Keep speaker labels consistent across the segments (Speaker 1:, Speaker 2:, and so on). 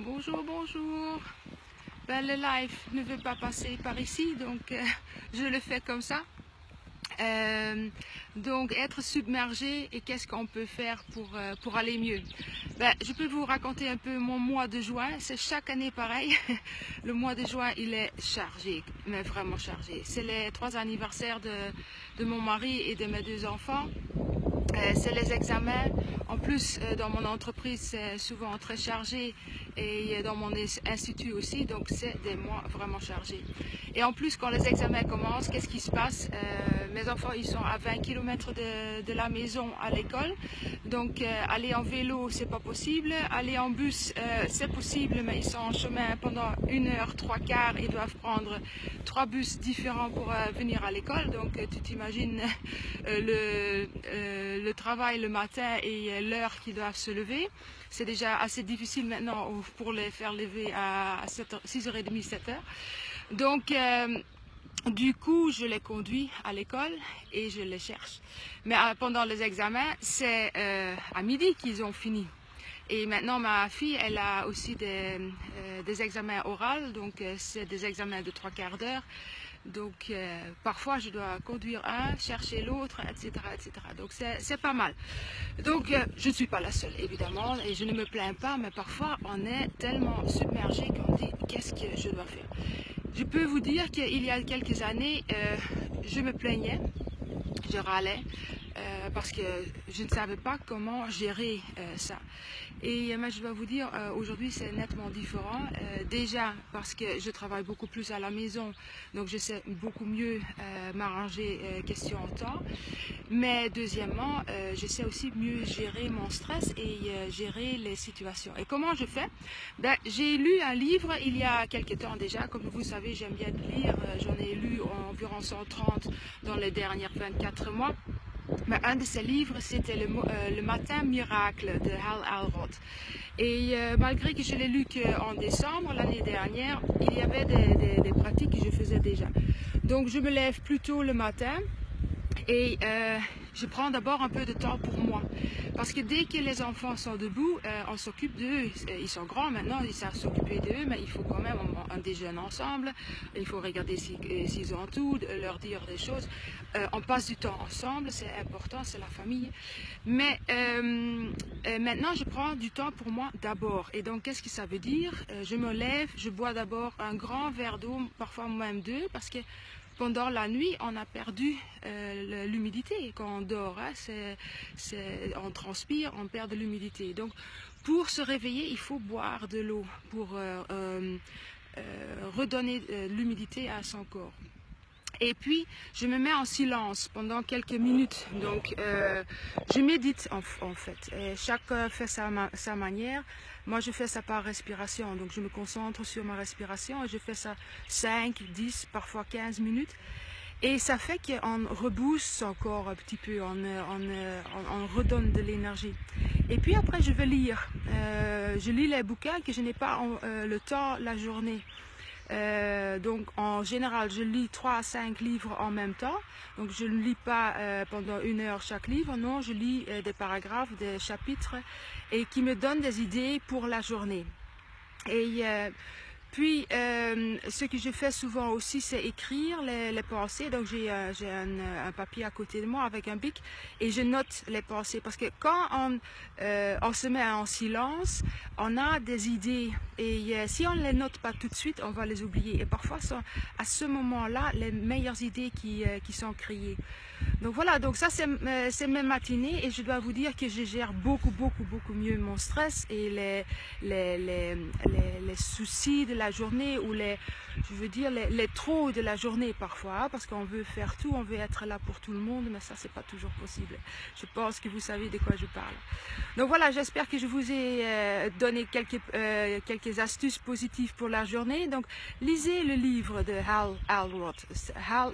Speaker 1: Bonjour, bonjour. Ben, le live ne veut pas passer par ici, donc je le fais comme ça. Donc être submergé et qu'est-ce qu'on peut faire pour aller mieux. Ben, je peux vous raconter un peu mon mois de juin. C'est chaque année pareil. Le mois de juin il est chargé, mais vraiment chargé. C'est les 3 anniversaires de mon mari et de mes 2 enfants. C'est les examens. En plus, dans mon entreprise, c'est souvent très chargé et dans mon institut aussi, donc c'est des mois vraiment chargés. Et en plus, quand les examens commencent, qu'est-ce qui se passe? Mes enfants, ils sont à 20 km de la maison à l'école, donc aller en vélo, c'est pas possible. Aller en bus, c'est possible, mais ils sont en chemin pendant 1 heure, 3 quarts, ils doivent prendre 3 bus différents pour venir à l'école, donc tu t'imagines le travail le matin et l'heure qu'ils doivent se lever. C'est déjà assez difficile maintenant pour les faire lever à 6h30, 7h. Donc, du coup, je les conduis à l'école et je les cherche. Mais pendant les examens, c'est à midi qu'ils ont fini. Et maintenant, ma fille, elle a aussi des examens oraux, donc c'est des examens de 3 quarts d'heure. Donc parfois je dois conduire un, chercher l'autre, etc., etc. Donc c'est pas mal. Donc je ne suis pas la seule évidemment et je ne me plains pas, mais parfois on est tellement submergé qu'on dit qu'est-ce que je dois faire. Je peux vous dire qu'il y a quelques années, je me plaignais, je râlais. Parce que je ne savais pas comment gérer ça. Et je dois vous dire, aujourd'hui c'est nettement différent. Déjà parce que je travaille beaucoup plus à la maison, donc je sais beaucoup mieux m'arranger question temps. Mais deuxièmement, je sais aussi mieux gérer mon stress et gérer les situations. Et comment je fais? Ben, j'ai lu un livre il y a quelques temps déjà. Comme vous savez, j'aime bien lire. J'en ai lu environ 130 dans les dernières 24 mois. Mais un de ces livres, c'était le Matin Miracle de Hal Elrod. Et malgré que je l'ai lu qu'en décembre l'année dernière, il y avait des pratiques que je faisais déjà. Donc je me lève plus tôt le matin et je prends d'abord un peu de temps pour moi. Parce que dès que les enfants sont debout, on s'occupe d'eux. Ils sont grands maintenant, ils savent s'occuper d'eux, mais il faut quand même un déjeuner ensemble. Il faut regarder s'ils ont tout, leur dire des choses. On passe du temps ensemble, c'est important, c'est la famille. Mais maintenant, je prends du temps pour moi d'abord. Et donc, qu'est-ce que ça veut dire? Je me lève, je bois d'abord un grand verre d'eau, parfois même 2, parce que pendant la nuit, on a perdu l'humidité. Quand on dort, hein, on transpire, on perd de l'humidité. Donc, pour se réveiller, il faut boire de l'eau pour redonner l'humidité à son corps. Et puis, je me mets en silence pendant quelques minutes. Donc, je médite en fait. Et chacun fait sa manière. Moi, je fais ça par respiration. Donc, je me concentre sur ma respiration et je fais ça 5, 10, parfois 15 minutes. Et ça fait qu'on rebooste son corps un petit peu, on redonne de l'énergie. Et puis après, je vais lire. Je lis les bouquins que je n'ai pas le temps la journée. Donc en général, je lis 3 à 5 livres en même temps. Donc je ne lis pas pendant 1 heure chaque livre, non, je lis des paragraphes, des chapitres et qui me donnent des idées pour la journée. Et puis, ce que je fais souvent aussi, c'est écrire les pensées. Donc, j'ai un papier à côté de moi avec un bic et je note les pensées. Parce que quand on se met en silence, on a des idées. Et si on ne les note pas tout de suite, on va les oublier. Et parfois, sont à ce moment-là les meilleures idées qui sont créées. Donc voilà, donc ça c'est mes matinées et je dois vous dire que je gère beaucoup mieux mon stress et les soucis de la journée ou les trop de la journée parfois, hein, parce qu'on veut faire tout, on veut être là pour tout le monde, mais ça c'est pas toujours possible. Je pense que vous savez de quoi je parle. Donc voilà, j'espère que je vous ai donné quelques astuces positives pour la journée. Donc lisez le livre de Hal Elrod.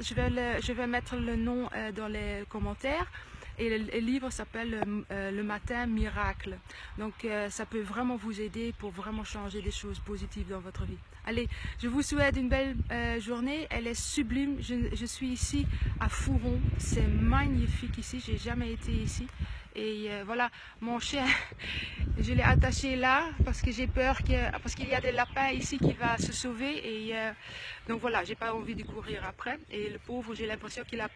Speaker 1: Je vais mettre le nom dans les commentaires. Et le livre s'appelle Le Matin Miracle. Donc ça peut vraiment vous aider pour vraiment changer des choses positives dans votre vie. Allez, je vous souhaite une belle journée. Elle est sublime. Je suis ici à Fouron. C'est magnifique ici. J'ai jamais été ici. Et voilà, mon chien, je l'ai attaché là parce que j'ai peur parce qu'il y a des lapins ici qui va se sauver. Et donc voilà, j'ai pas envie de courir après. Et le pauvre, j'ai l'impression qu'il a,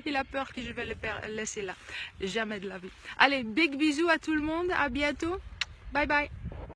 Speaker 1: il a peur que je vais le laisser là. Jamais de la vie. Allez, big bisous à tout le monde. À bientôt. Bye bye.